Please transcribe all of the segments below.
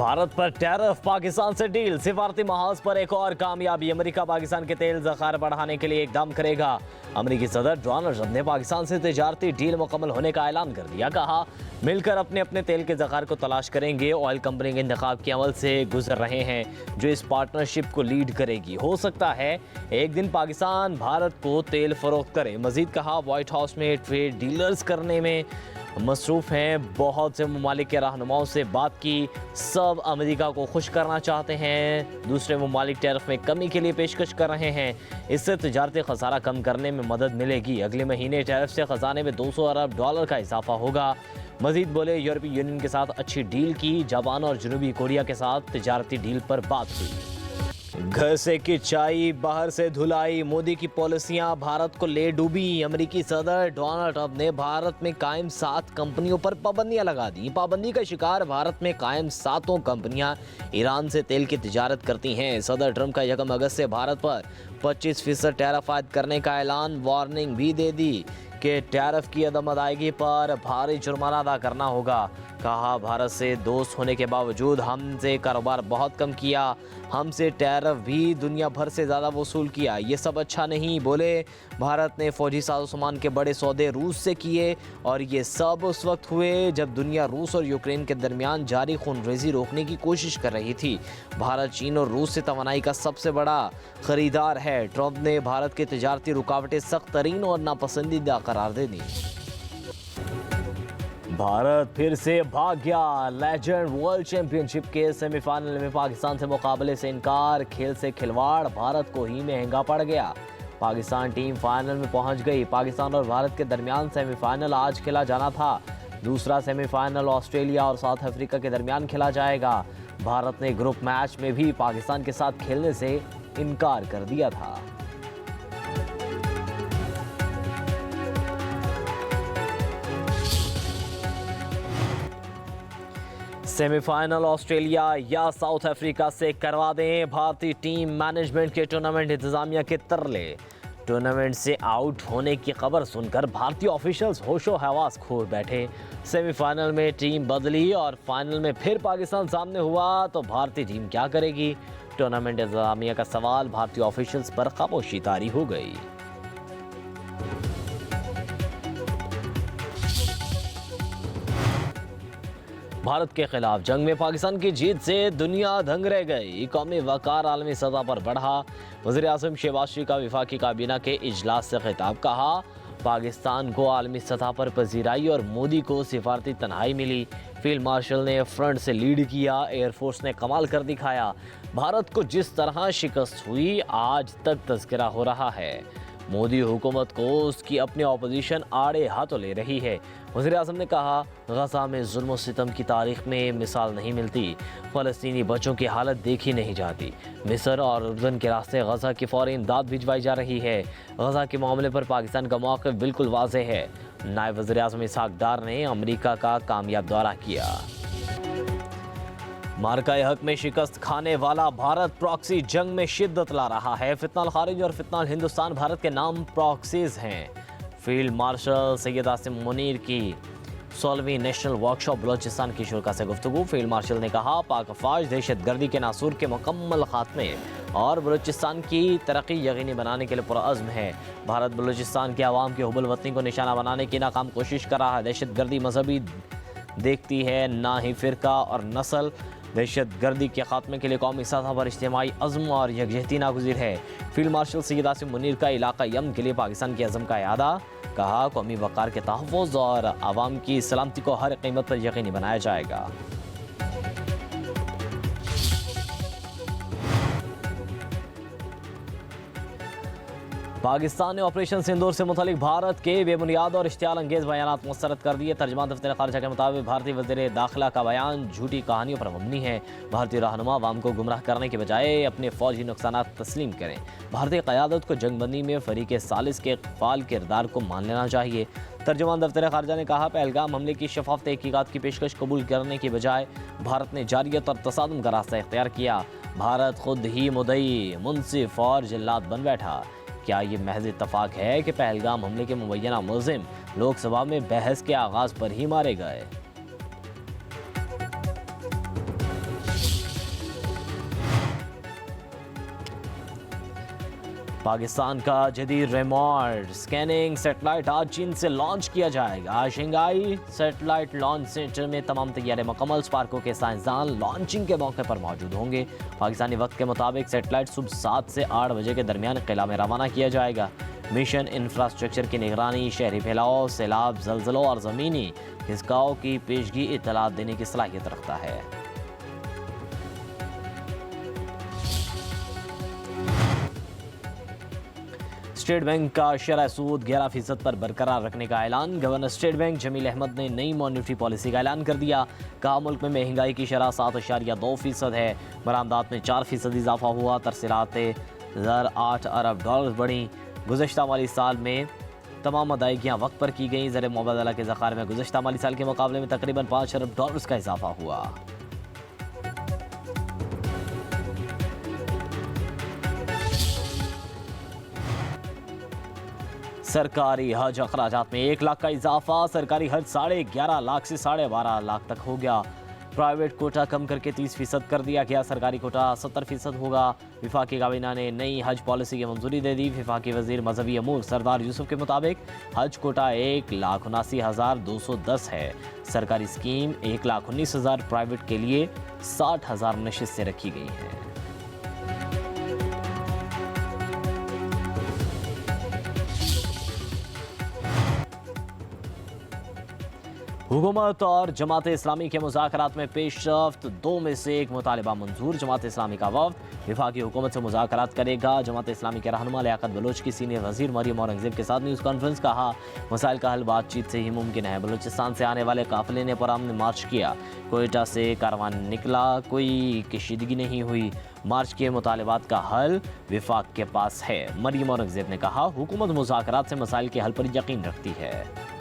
भारत पर टैरिफ, पाकिस्तान से डील, सिफारती महाज पर एक और कामयाबी। अमेरिका पाकिस्तान के तेल ज़खायर बढ़ाने के लिए इकदाम करेगा। अमेरिकी सदर डोनाल्ड ट्रंप ने पाकिस्तान से तिजारती डील मुकम्मल होने का ऐलान कर दिया। कहा, मिलकर अपने अपने तेल के ज़खायर को तलाश करेंगे। ऑयल कंपनी के इंतखाब के अमल से गुजर रहे हैं जो इस पार्टनरशिप को लीड करेगी। हो सकता है एक दिन पाकिस्तान भारत को तेल फरोख्त करे। मजीद कहा, व्हाइट हाउस में ट्रेड डीलर्स करने में मसरूफ़ हैं। बहुत से ममालिक के रहनुमाओं से बात की। सब अमेरिका को खुश करना चाहते हैं। दूसरे ममालिक टैरिफ में कमी के लिए पेशकश कर रहे हैं। इससे तिजारती खसारा कम करने में मदद मिलेगी। अगले महीने टैरिफ से ख़जाने में $200 अरब का इजाफा होगा। मजीद बोले, यूरोपीय यूनियन के साथ अच्छी डील की। जापान और जनूबी कोरिया के साथ तिजारती डील पर बात हुई। घर से किचाई, बाहर से धुलाई, मोदी की पॉलिसियां भारत को ले डूबी। अमेरिकी सदर डोनाल्ड ट्रंप ने भारत में कायम 7 कंपनियों पर पाबंदियां लगा दी। पाबंदी का शिकार भारत में कायम 7 कंपनियां ईरान से तेल की तिजारत करती हैं। सदर ट्रंप का 1 अगस्त से भारत पर 25% टैरिफ आयद करने का ऐलान। वार्निंग भी दे दी कि टैरिफ की अदम अदायगी पर भारी जुर्माना अदा करना होगा। कहा, भारत से दोस्त होने के बावजूद हमसे कारोबार बहुत कम किया। हमसे टैरिफ भी दुनिया भर से ज़्यादा वसूल किया। ये सब अच्छा नहीं। बोले, भारत ने फौजी साजो सामान के बड़े सौदे रूस से किए और ये सब उस वक्त हुए जब दुनिया रूस और यूक्रेन के दरमियान जारी खूनरेज़ी रोकने की कोशिश कर रही थी। भारत चीन और रूस से तवानाई का सबसे बड़ा ख़रीदार है। ट्रंप ने भारत की तिजारती रुकावटें सख्त तरीन और नापसंदीदा करार दे दी। भारत फिर से भाग गया। लेजेंड वर्ल्ड चैंपियनशिप के सेमीफाइनल में पाकिस्तान से मुकाबले से इनकार। खेल से खिलवाड़ भारत को ही महंगा पड़ गया। पाकिस्तान टीम फाइनल में पहुंच गई। पाकिस्तान और भारत के दरमियान सेमीफाइनल आज खेला जाना था। दूसरा सेमीफाइनल ऑस्ट्रेलिया और साउथ अफ्रीका के दरमियान खेला जाएगा। भारत ने ग्रुप मैच में भी पाकिस्तान के साथ खेलने से इनकार कर दिया था। सेमीफाइनल ऑस्ट्रेलिया या साउथ अफ्रीका से करवा दें। भारतीय टीम मैनेजमेंट के टूर्नामेंट इंतजामिया के तरले। टूर्नामेंट से आउट होने की खबर सुनकर भारतीय ऑफिशियल्स होशो हवास खो बैठे। सेमीफाइनल में टीम बदली और फाइनल में फिर पाकिस्तान सामने हुआ तो भारतीय टीम क्या करेगी? टूर्नामेंट इंतजामिया का सवाल। भारतीय ऑफिशियल्स पर खामोशी तारी हो गई। भारत के खिलाफ जंग में पाकिस्तान की जीत से दुनिया दंग रह गई। कौमी वकार आलमी सतह पर बढ़ा। वज़ीर आज़म शहबाज शरीफ का वफाकी काबीना के इजलास से खिताब। कहा, पाकिस्तान को आलमी सतह पर पजीराई और मोदी को सिफारती तन्हाई मिली। फील्ड मार्शल ने फ्रंट से लीड किया। एयरफोर्स ने कमाल कर दिखाया। भारत को जिस तरह शिकस्त हुई आज तक तज़किरा हो रहा है। मोदी हुकूमत को उसकी अपनी अपोजिशन आड़े हाथों ले रही है। वज़ीर आज़म ने कहा, गज़ा में जुल्म सितम की तारीख में मिसाल नहीं मिलती। फ़लस्तीनी बच्चों की हालत देखी नहीं जाती। मिस्र और उर्दन के रास्ते गज़ा की फ़ौरी इमदाद भिजवाई जा रही है। गज़ा के मामले पर पाकिस्तान का मौक़िफ़ बिल्कुल वाज़ेह है। नायब वज़ीर आज़म इसहाक़ डार ने अमरीका का कामयाब दौरा किया। मार्का हक में शिकस्त खाने वाला भारत प्रॉक्सी जंग में शिद्दत ला रहा है। फितनाल खारिज और फितनाल हिंदुस्तान भारत के नाम प्रॉक्सीज हैं। फील्ड मार्शल सैयद आसिम मुनीर की 16वीं नेशनल वर्कशॉप बलोचिस्तान की शुरा से गुफ्तगू। फील्ड मार्शल ने कहा, पाक अफवाज दहशतगर्दी के नासूर के मुकम्मल खात्मे और बलोचिस्तान की तरक्की यकीनी बनाने के लिए पुरअज़्म है। भारत बलोचिस्तान के अवाम के हुबुल वतनी को निशाना बनाने की नाकाम कोशिश कर रहा है। दहशतगर्दी मजहबी देखती है, ना ही फ़िरका और नस्ल। दहशतगर्दी के खात्मे के लिए कौमी सतह पर इज्तिमाई अज़्म और यकजहती नागुज़ीर है। फील्ड मार्शल सैयद आसिम मुनीर का इलाका यमन के लिए पाकिस्तान के अज़्म का यादा। कहा, कौमी वक़ार के तहफ़्फ़ुज़ और आवाम की सलामती को हर कीमत पर यकीनी बनाया जाएगा। पाकिस्तान ने ऑपरेशन सिंदूर से मुतालिक भारत के बेबुनियाद और इश्तियाल अंगेज़ बयानात मुस्तरद कर दिए। तर्जुमान दफ्तर ख़ारिजा के मुताबिक भारतीय वज़ीर दाखिला का बयान झूठी कहानियों पर मबनी है। भारतीय रहनुमा अवाम को गुमराह करने के बजाय अपने फ़ौजी नुकसानात तस्लीम करें। भारतीय क़यादत को जंगबंदी में फ़रीक़े सालिस के फ़ाल किरदार को मान लेना चाहिए। तर्जुमान दफ्तर ख़ारिजा ने कहा, पहलगाम हमले की शफ़ाफ़ तहक़ीक़ात की पेशकश कबूल करने के बजाय भारत ने जारियत और तसादुम का रास्ता इख्तियार किया। भारत खुद ही मुद्दई, मुनसिफ और जल्लाद बन बैठा। क्या ये महज इत्तफ़ाक़ है कि पहलगाम हमले के मुबैना मुलज़िम लोकसभा में बहस के आगाज़ पर ही मारे गए? पाकिस्तान का जदीद रिमोट स्कैनिंग सैटेलाइट आज चीन से लॉन्च किया जाएगा। शंघाई सैटेलाइट लॉन्च सेंटर में तमाम तैयारी मुकम्मल। स्पार्को के साइंसदान लॉन्चिंग के मौके पर मौजूद होंगे। पाकिस्तानी वक्त के मुताबिक सैटेलाइट सुबह 7 से 8 बजे के दरमियान किला में रवाना किया जाएगा। मिशन इंफ्रास्ट्रक्चर की निगरानी, शहरी फैलाव, सैलाब, जल्जलों और ज़मीनी खिसकाव की पेशगी इत्तलात देने की सलाहियत रखता है। स्टेट बैंक का शरह सूद 11% पर बरकरार रखने का ऐलान। Governor state bank Jamil Ahmed ने नई मॉनेटरी पॉलिसी का ऐलान कर दिया। कहा मुल्क में महंगाई की शरह 7.2% है। बरामदात में 4% इजाफा हुआ। तरसीलात ज़र 8 अरब डॉलर बढ़ी। गुज़श्ता माली साल में तमाम अदायगियाँ वक्त पर की गई। ज़र मुबादला के ज़खार में गुज़श्ता माली साल के मुकाबले में तकरीबन 5 अरब डॉलर का इजाफा हुआ। सरकारी हज अखराजात में 1 लाख का इजाफा। सरकारी हज 11.5 लाख से 12.5 लाख तक हो गया। प्राइवेट कोटा कम करके 30% कर दिया गया। सरकारी कोटा 70% होगा। विफाकी काबीना ने नई हज पॉलिसी की मंजूरी दे दी। विफाकी वजीर मजहबी अमूर सरदार यूसुफ के मुताबिक हज कोटा 1,79,210 है। सरकारी स्कीम 1,19,000, प्राइवेट के लिए 60,000 नशिस्तें रखी गई हैं। हुकूमत और जमात इस्लामी के मुज़ाकरात में पेशरफ्त। 2 में से 1 मुतालिबा मंजूर। जमात इस्लामी का वफ़द विफाकी हुकूमत से मुज़ाकरात करेगा। जमात इस्लामी के रहनुमा लियाकत बलोच की सीनियर वज़ीर मरियम औरंगज़ेब के साथ न्यूज़ कॉन्फ्रेंस। कहा मसाइल का हल बातचीत से ही मुमकिन है। बलूचिस्तान से आने वाले काफ़िले ने पुरअमन मार्च किया। कोयटा से कारवान निकला, कोई कशीदगी नहीं हुई। मार्च के मुतालिबात का हल विफाक के पास है। मरियम औरंगज़ेब ने कहा हुकूमत मुज़ाकरात से मसाइल के हल पर यकीन रखती है।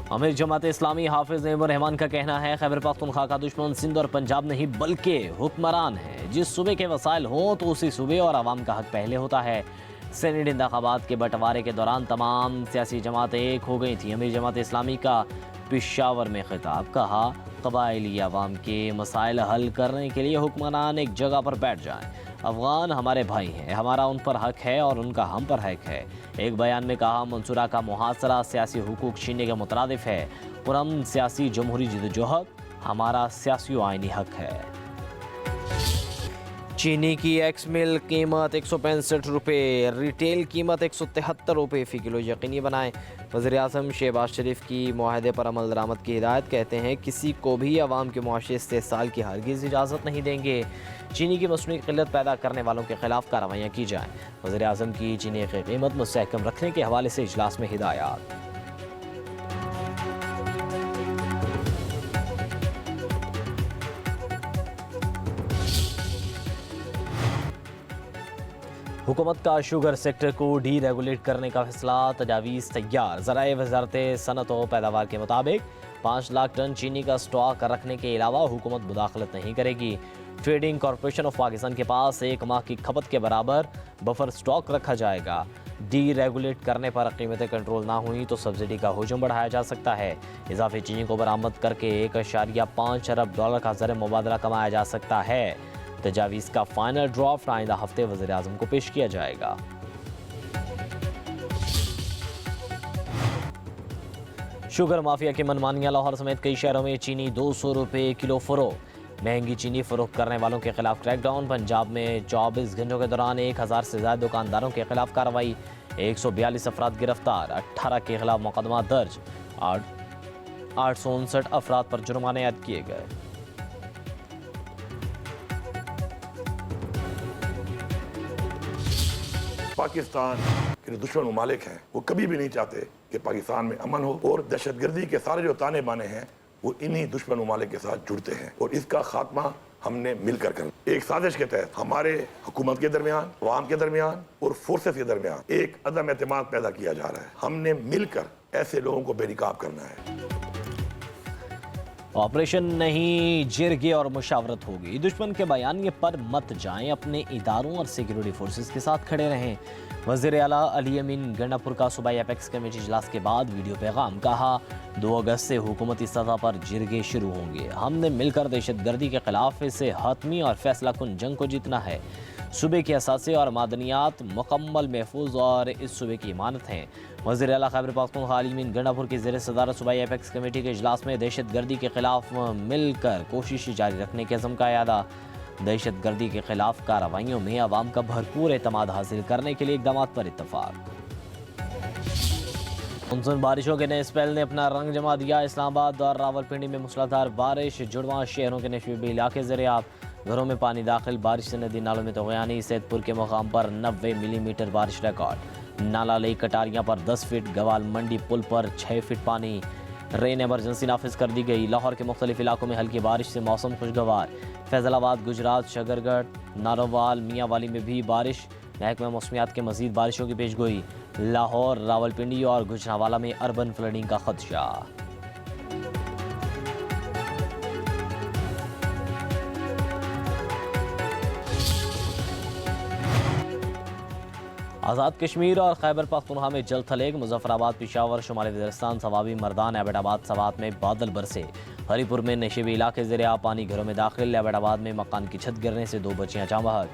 अमीर जमात इस्लामी हाफिज नईमुर रहमान का कहना है खैबर पख्तूनख्वा का दुश्मन सिंध और पंजाब नहीं बल्कि हुक्मरान है। जिस सूबे के वसाइल हों तो उसी सूबे और आवाम का हक पहले होता है। सेनेट इंतखाबात के बंटवारे के दौरान तमाम सियासी जमातें एक हो गई थी। अमीर जमात इस्लामी का पेशावर में खिताब। कहा कबायली आवाम के मसाइल हल करने के लिए हुक्मरान एक जगह पर बैठ जाएं। अफगान हमारे भाई हैं, हमारा उन पर हक है और उनका हम पर हक है। एक बयान में कहा मंसूरा का मुहासरा सियासी हुकूक छीनने के मुतरादिफ है। पुरअमन सियासी जमहूरी जदोजहद हमारा सियासी व आइनी हक है। चीनी की एक्स मिल कीमत 165 रुपये, रिटेल कीमत 173 रुपये फ़ी किलो यकीनी बनाएं। वज़ीर-ए-आज़म शहबाज शरीफ की मुआहदे पर अमल दरामद की हिदायत। कहते हैं किसी को भी अवाम के मुआशे इस्तेहसाल की हरगिज़ इजाज़त नहीं देंगे। चीनी की मसनूई क़िल्लत पैदा करने वालों के खिलाफ कार्रवाइयाँ की जाएँ। वज़ीर-ए-आज़म की चीनी की कीमत मुस्तहकम रखने के हवाले से इजलास में हिदायत। हुकूमत का शुगर सेक्टर को डी रेगुलेट करने का फैसला। तजावीज़ तैयार। ज़राए वज़ारत सनत व पैदावार के मुताबिक 5 लाख टन चीनी का स्टॉक रखने के अलावा हुकूमत मुदाखलत नहीं करेगी। ट्रेडिंग कॉरपोरेशन ऑफ पाकिस्तान के पास 1 माह की खपत के बराबर बफर स्टॉक रखा जाएगा। डी रेगुलेट करने पर कीमतें कंट्रोल ना हुई तो सब्सिडी का हुजूम बढ़ाया जा सकता है। इजाफी चीनी को बरामद करके 1.5 अरब डॉलर का ज़र मुबादला कमाया जा सकता है। तजावीज़ का फाइनल ड्राफ्ट आइंदा हफ्ते वज़ीर-ए-आज़म को पेश किया जाएगा। शुगर माफिया की मनमानियां। लाहौर समेत कई शहरों में चीनी 200 रुपये किलो फरोख्त। महंगी चीनी फरोख्त करने वालों के खिलाफ क्रैकडाउन। पंजाब में 24 घंटों के दौरान 1000 से ज़्यादा दुकानदारों के खिलाफ कार्रवाई। 142 अफराद गिरफ्तार। 18 के खिलाफ मुकदमा दर्ज। 859 अफराद पर जुर्माने आयद किए गए। पाकिस्तान के जो दुश्मन ममालिक हैं वो कभी भी नहीं चाहते कि पाकिस्तान में अमन हो, और दहशतगर्दी के सारे जो ताने बाने हैं वो इन्हीं दुश्मन ममालिक के साथ जुड़ते हैं, और इसका खात्मा हमने मिलकर करना। एक साजिश के तहत हमारे हुकूमत के दरमियान, अवाम के दरमियान और फोर्सेस के दरमियान एक अदम एतमाद पैदा किया जा रहा है। हमने मिलकर ऐसे लोगों को बेनकाब करना है। ऑपरेशन नहीं, जिरगे और मुशावरत होगी। दुश्मन के बयानिए पर मत जाएं। अपने इदारों और सिक्योरिटी फोर्सेस के साथ खड़े रहें। वज़ीर आला अली अमीन गंडापुर का सूबाई एपेक्स कमेटी इजलास के बाद वीडियो पैगाम कहा, 2 अगस्त से हुकूमती सतह पर जिरगे शुरू होंगे। हमने मिलकर दहशतगर्दी के खिलाफ इसे हतमी और फैसला कुन जंग को जीतना है। सूबे की असासे और मादनियात मुकम्मल महफूज और इस सूबे की इमानत हैं। वज़ीर आला खैबर पख्तूनख्वा अली अमीन गंडापुर की ज़ेर सदारत सूबाई एपेक्स कमेटी के इजलास में दहशतगर्दी के खिलाफ मिलकर कोशिश जारी रखने के अज़्म का यादा। दहशतगर्दी के खिलाफ कार्रवाइयों में अवाम का भरपूर एतमाद हासिल करने के लिए इक़दाम पर इत्तफाक। मानसून बारिशों के नए स्पेल ने अपना रंग जमा दिया। इस्लामाबाद और रावलपिंडी में मूसलाधार बारिश, जुड़वा शहरों के नशीबी इलाके ज़रियाब। घरों में पानी दाखिल, बारिश से नदी नालों में तगयानी। सैदपुर के मुकाम पर 90 मिलीमीटर बारिश रिकॉर्ड। नाला लई कटारियाँ पर 10 फीट, गवाल मंडी पुल पर 6 फीट पानी। रेन एमरजेंसी नाफिज कर दी गई। लाहौर के मुख्तलिफ इलाकों में हल्की बारिश से मौसम खुशगवार। फैजलाबाद, गुजरात, शकरगढ़, नारोवाल, मियांवाली में भी बारिश। महकमा मौसमियात के मजीद बारिशों की पेशगोई। लाहौर, रावलपिंडी और गुजरावाला में अर्बन फ्लडिंग का खदशा। आज़ाद कश्मीर और खैबर पख्तूनख्वा में जल थलेग। मुजफ्फराबाद, पेशावर, शुमाली वज़ीरिस्तान, सवाबी, मर्दान, एबटाबाद, सवात में बादल बरसे। हरीपुर में नशेबी इलाके ज़रिया पानी घरों में दाखिल। एबटाबाद में मकान की छत गिरने से 2 बच्चियां जाँ बहक।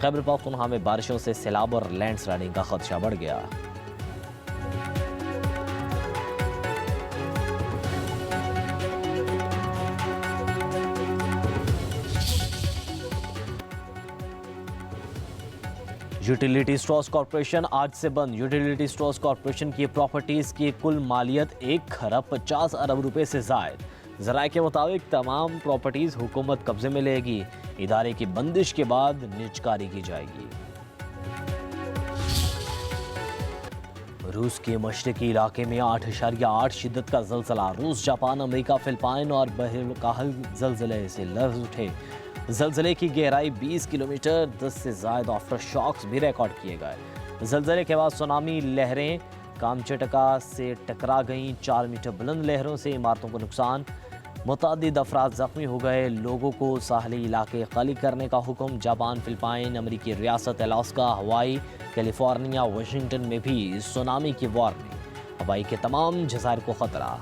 खैबर पख्तूनख्वा में बारिशों से सैलाब और लैंडस्लाइडिंग का खदशा बढ़ गया। यूटिलिटी स्टोर्स कॉर्पोरेशन आज से बंद। यूटिलिटी स्टोर्स कॉर्पोरेशन की प्रॉपर्टीज की कुल मालियत 1 खरब 50 अरब रुपए से जायद। ज़राए के मुताबिक तमाम प्रॉपर्टीज हुकूमत कब्जे में लेगी। इदारे की बंदिश के बाद निजकारी की जाएगी। रूस के मशरकी इलाके में 8.8 शिद्दत का जलजला। रूस, जापान, अमेरिका, फिलिपाइन और बहरकाहल जलजले से लर्ज़ उठे। जलजले की गहराई 20 किलोमीटर, 10 से ज़ायद आफ्टर शॉक्स भी रिकॉर्ड किए गए। जलजले के बाद सुनामी लहरें कामचटका से टकरा गईं। 4 मीटर बुलंद लहरों से इमारतों को नुकसान। मुतअद्दिद अफराद जख्मी हो गए। लोगों को साहली इलाके खाली करने का हुक्म। जापान, फिलिपाइन, अमरीकी रियासत अलास्का, हवाई, कैलिफोर्निया, वाशिंगटन में भी सुनामी की वार्निंग। हवाई के तमाम जज़ायर को खतरा।